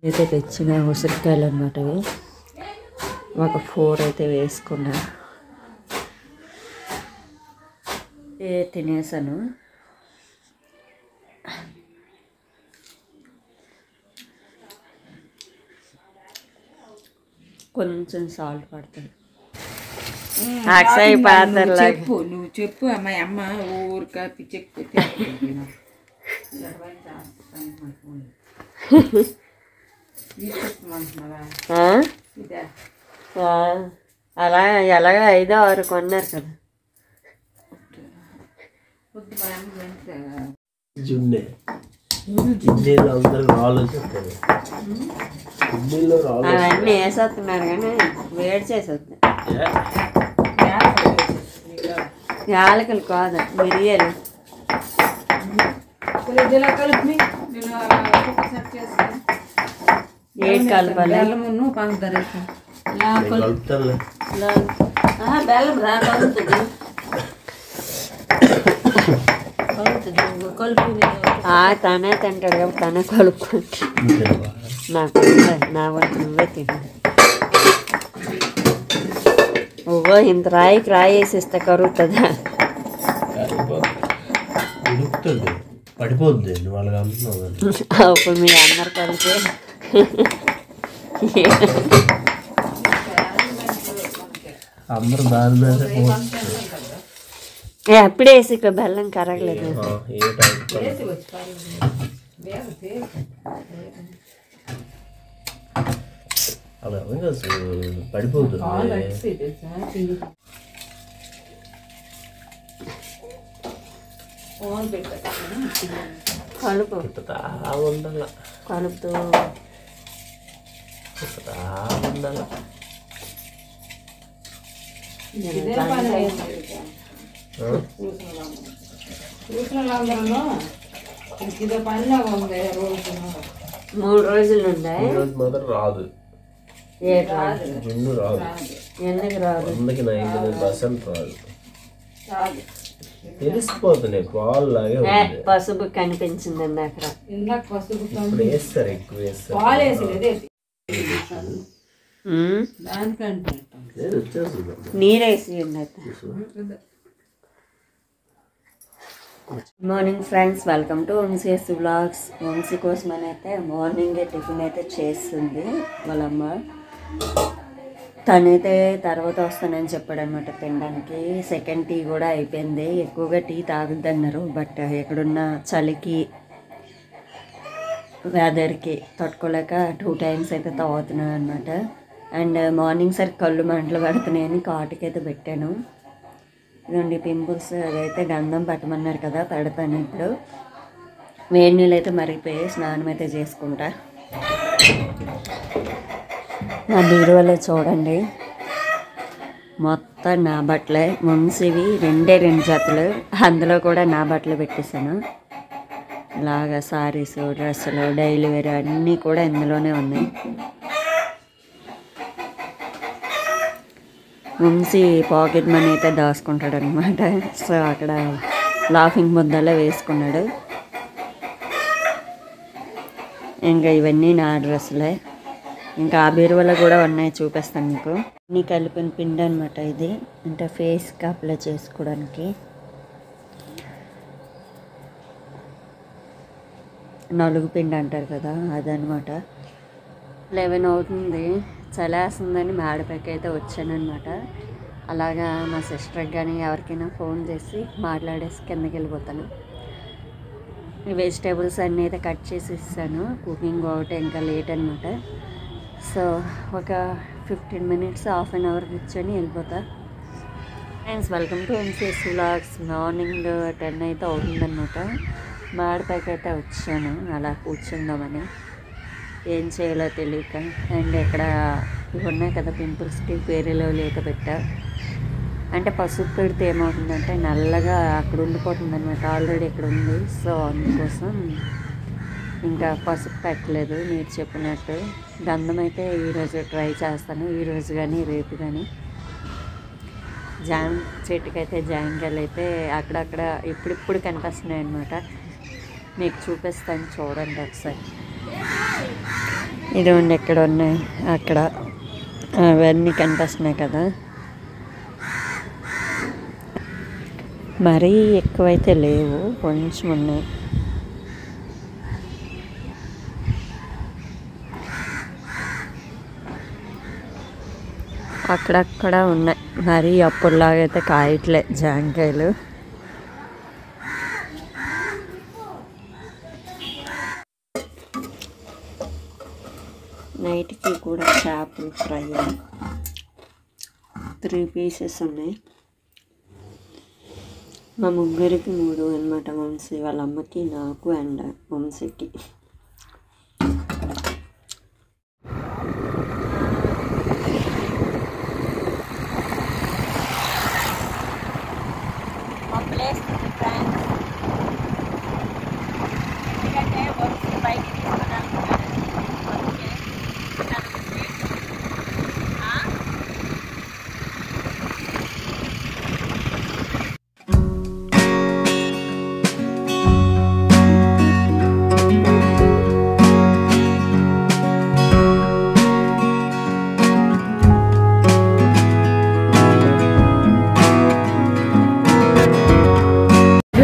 అయితే తెచ్చిన ఉసిరికాయలు అన్నమాట. ఒక 4 అయితే వేసుకున్నా, తినేసాను. కొంచెం సాల్ట్ పడుతుంది. అక్షయ్ పాత్రలా నువ్వు చెప్పు అమ్మాయి అమ్మ ఊరిక పిచ్చెక్కు అలా ఎలాగ 5 or 6 కొన్నారు కదా. అవన్నీ వేసేస్తున్నారు కానీ వేడి చేసేస్తున్నాయి. యాలకులు కాదు, మిరియాలు. ఏడు కలపాలి. బెల్లం రా కలుపుతుంది. తనే తింటాడు కాబట్టి తనే కలుపుకుంటా. నాకు నా వంట నువ్వే తింటా. ఓ ఇంత రాయికి రాయి వేసిస్తే కరుగుతుందా? పడిపోద్ది. అప్పుడు మీ అందరు కలిపి అందరు దాని మీద అప్పుడే వేసి ఇక్కడ బెల్లం కరగలేదు. అలా పడిపోతుంది. కలుపు ఉండాల, కలుపుతూ ఉండాల. మూడు రోజులు ఉన్నాయి. మాత్రం రాదు, జున్ను రాదు. ఎందుకు రాదు? 99% రాదు. తెలిసిపోతున్నాయి పాలు లాగే. పసుపు కనిపించింది అక్కడ. ఇప్పుడు వేస్తారు, ఎక్కువ వేస్తారు. నీరేసి good morning friends, welcome to Vamshi vlogs. Vamshi కోసం అని అయితే మార్నింగే టిఫిన్ అయితే చేస్తుంది వాళ్ళమ్మ. తనైతే తర్వాత వస్తానని చెప్పాడు అనమాట తినడానికి. సెకండ్ టీ కూడా అయిపోయింది. ఎక్కువగా టీ తాగుద్దన్నారు, బట్ ఎక్కడున్న చలికి వెదర్కి తట్టుకోలేక 2 times అయితే తాగుతున్నాను అనమాట. అండ్ మార్నింగ్ సరి కళ్ళు మంటలు పెడుతున్నాయని కాటుకి అయితే పెట్టాను. ఇదండి పింపుల్స్. అదైతే గంధం పెట్టమన్నారు కదా, పెడతాను ఇప్పుడు. వేడి నీళ్ళు అయితే మరిగిపోయి స్నానం అయితే చేసుకుంటా. నా బీరువాలో చూడండి, మొత్తం నా బట్టలే. వంశీవి 2 జతలు, అందులో కూడా నా బట్టలు పెట్టేశాను. ఇలాగా సారీస్, డ్రెస్సులు, డైలీ వేర్ అన్నీ కూడా ఇందులోనే ఉన్నాయి. వంశీ పాకెట్ మనీ అయితే దాచుకుంటాడు అనమాట. సో అక్కడ లాఫింగ్ ముద్దలో వేసుకున్నాడు. ఇంకా ఇవన్నీ నా డ్రెస్సులే. ఇంకా ఆ బీరువాలో కూడా ఉన్నాయి, చూపిస్తాను మీకు. అన్నీ కలిపిన పిండి అనమాట ఇది, అంటే ఫేస్కి అప్లై చేసుకోవడానికి. నలుగు పిండి అంటారు కదా, అదనమాట. 11 అవుతుంది, చలేస్తుందని మేడపైకి అయితే వచ్చాను అనమాట. అలాగా మా సిస్టర్కి కానీ ఎవరికైనా ఫోన్ చేసి మాట్లాడేసి కిందకి వెళ్ళిపోతాను. వెజిటేబుల్స్ అన్నీ అయితే కట్ చేసి ఇస్తాను. కుకింగ్ ఒకటి ఇంకా లేట్ అనమాట. సో ఒక 15 minutes, ½ an hour కూర్చొని వెళ్ళిపోతా. Friends, welcome to Vamshi vlogs. Morning 10 అయితే అవుతుందన్నమాట. మేడపైకి అయితే వచ్చాను అలా కూర్చుందామని. ఏం చేయాలో తెలియక. అండ్ ఇక్కడ ఇవి ఉన్నాయి కదా పింపుల్స్కి, పేరులో లేక పెట్టా. అంటే పసుపు పెడితే ఏమవుతుందంటే నల్లగా అక్కడ ఉండిపోతుంది అనమాట. ఆల్రెడీ ఇక్కడ ఉంది. సో అందుకోసం ఇంకా పసుపు పెట్టలేదు మీరు చెప్పినట్టు. గంధం అయితే ఈరోజు ట్రై చేస్తాను, ఈరోజు కానీ రేపు కానీ. జామ చెట్టుకైతే జాంకాయలు అయితే అక్కడక్కడ ఇప్పుడిప్పుడు కనిపిస్తున్నాయి అనమాట. మీకు చూపిస్తాను, చూడండి ఒకసారి. ఇదిగోండి ఎక్కడ ఉన్నాయి అక్కడ అవన్నీ కనిపిస్తున్నాయి కదా, మరీ ఎక్కువైతే లేవు, కొంచెం ఉన్నాయి. అక్కడక్కడ ఉన్నాయి, మరీ అప్పుడులాగైతే కాయట్లే జాంకాయలు. నైట్కి కూడా చేపలు ఫ్రై 3 పీసెస్ ఉన్నాయి. మా ముగ్గురికి 3 అనమాట, వంశీ వాళ్ళ అమ్మకి, నాకు అండ్ వంశీకి.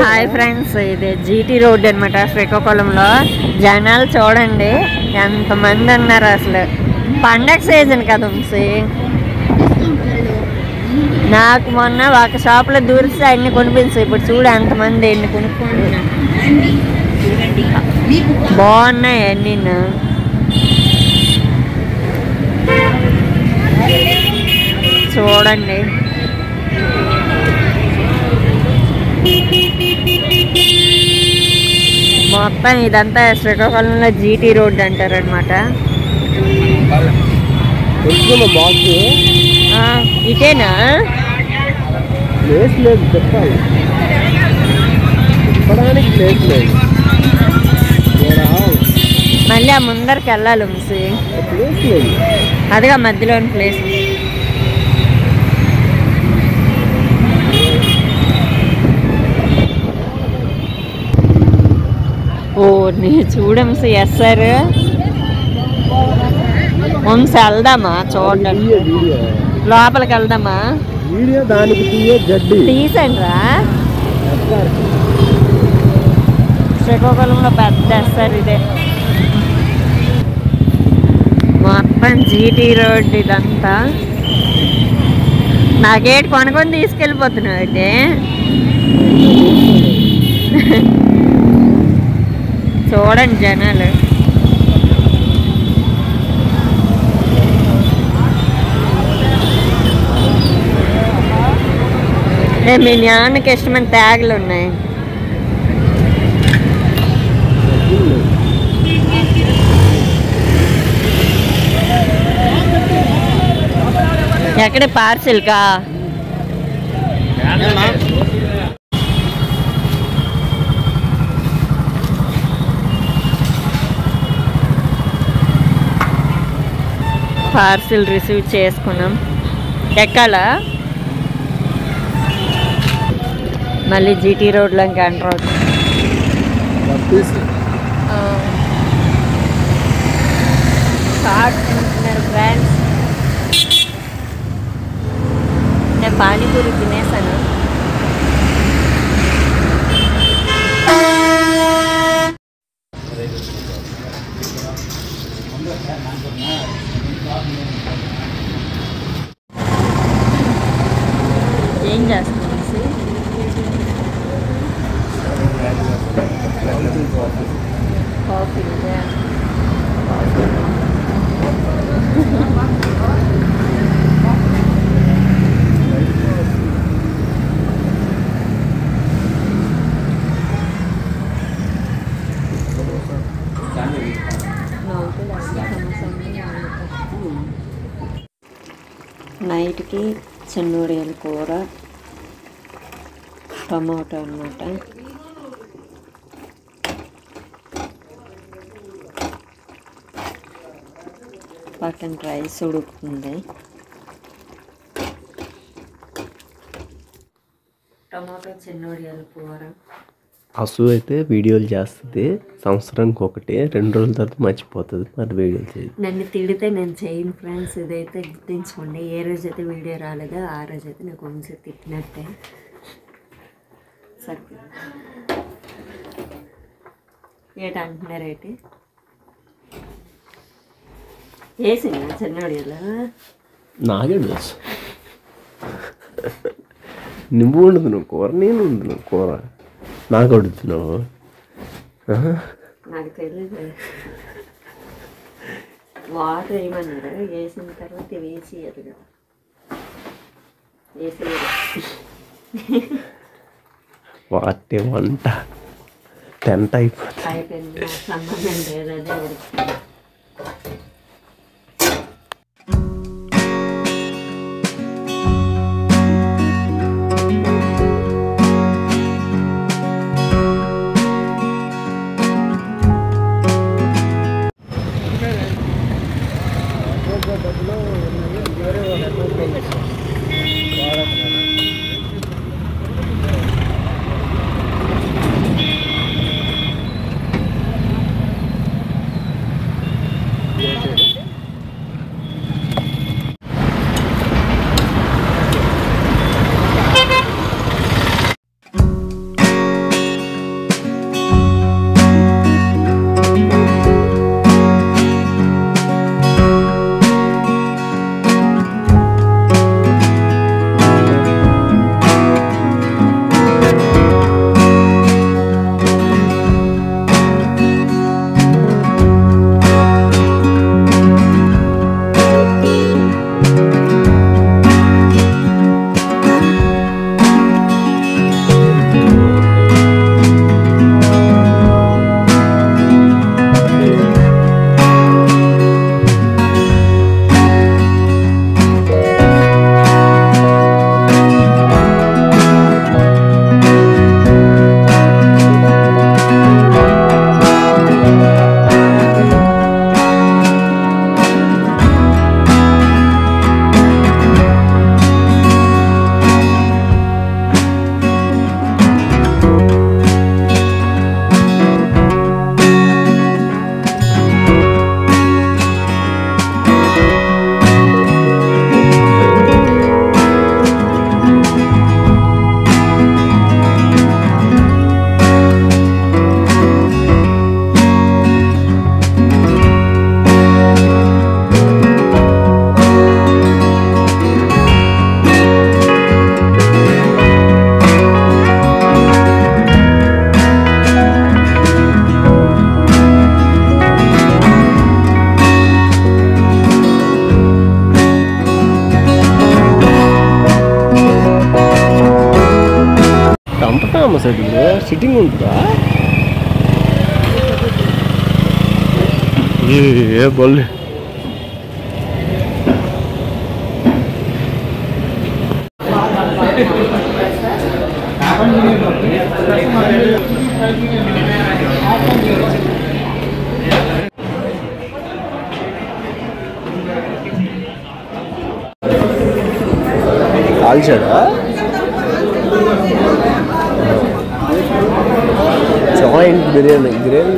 హాయ్ ఫ్రెండ్స్, ఇది జీటీ రోడ్ అనమాట శ్రీకాకుళంలో. జనాలు చూడండి ఎంతమంది ఉన్నారు, అసలు పండగ సీజన్ కదా వంశీ. నాకు మొన్న ఒక షాప్లో దూరిస్తే అన్ని కొనిపించాయి, ఇప్పుడు చూడు ఎంతమంది ఎన్ని కొనుక్కుంటున్నారు. బాగున్నాయి అన్నీ. చూడండి మొత్తం ఇదంతా శ్రీకాకుళంలో జీటీ రోడ్ అంటారు అనమాట. ఇటేనా మళ్ళీ ఆ ముందరికి వెళ్ళాలి వంశీ, అదిగా మధ్యలోని ప్లేస్. ఓ నీ చూడంసి ఎస్ఆర్ వంశీ వెళ్దామా చూడండి, లోపలికి వెళ్దామా? తీసండి రా, శ్రీకాకుళంలో పెద్ద ఎస్ఆర్ ఇదే. మొత్తం జీటీ రోడ్ ఇదంతా. నాకేటి కొనుక్కొని తీసుకెళ్ళిపోతున్నావు అయితే. చూడండి జనాలు. మీ నాన్నకి ఇష్టమైన ట్యాగులు ఉన్నాయి. ఎక్కడ పార్సిల్కా? పార్సిల్ రిసీవ్ చేసుకున్నాం. ఎక్కాలా మళ్ళీ జీటీ రోడ్లో ఇంకా ఎంటర్ అవుతుంది. ఫ్రెండ్స్ నేను పానీపూరి తినేసాను. ఏం చేస్తాను కాఫీ నైట్కి చెన్నూడియాల కూర, టమాటో అన్నమాట. పక్కన రైస్ ఉడుకుతుంది. టమాటో చెన్నూడియాల కూర అసూ అయితే వీడియోలు చేస్తుంది సంవత్సరానికి ఒకటి 2 రోజుల తర్వాత మర్చిపోతుంది మరి వీడియోలు చేయదు. నన్ను తిడితే నేను చేయను ఫ్రెండ్స్, ఇదైతే గుర్తుంచుకోండి. ఏ రోజైతే వీడియో రాలేదో ఆ రోజైతే నాకు వంశీ తిట్టినట్టే. సరే ఏటంటున్నారేంటి వేసిందా చిన్న వీడియోలో? నాకే తెలుసు. నువ్వు వండుతున్నావు కూర, నేను వండుతున్నావు కూర, నాకు వండుతున్నావు. నాకు తెలియదు. వాటర్ వేయమన్నారు, వేసిన తర్వాత వేసేయాలి కదా. వేసేయాలి వాటి వంట టెంట్ అయిపోతుంది. అయిపోయింది. నాకు సంబంధం లేదనే ఉడుకుతుంది. సిట్టింగ్ ఉంటుందా? ఏ బొల్లి కాల్చాడా? జాయింట్ బిర్యానీ గ్రేవీ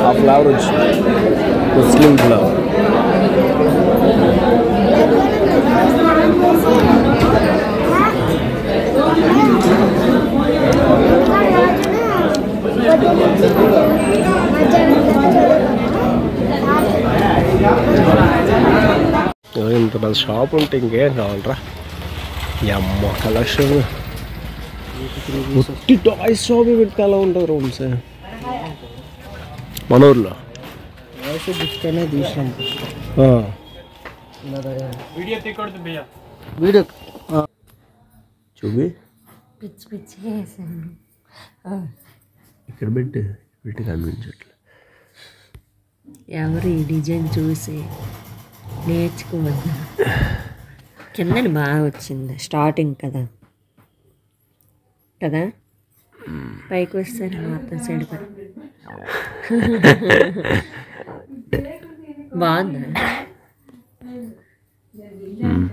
ఆ ఫ్లేవర్ వచ్చింది, ముస్లిం ఫ్లేవర్. ఇంత పెద్ద షాప్ ఉంటే ఇంకేం కావాలరా? అమ్మ కలెక్షన్ ఉట్టి టాయ్స్ షాప్ పెడితే ఎలా ఉంటుంది రూమ్స్ మన ఊర్లో? చూపి పిచ్చి పిచ్చి వేసాను. ఇక్కడ పెట్టి కనిపించట్లే. ఎవరు ఈ డిజైన్ చూసి నేర్చుకోవద్దు. కిందని బాగా వచ్చింది, స్టార్టింగ్ కదా కదా, పైకి వస్తే మొత్తం సైడ్ బాగుందా? ఉమ్.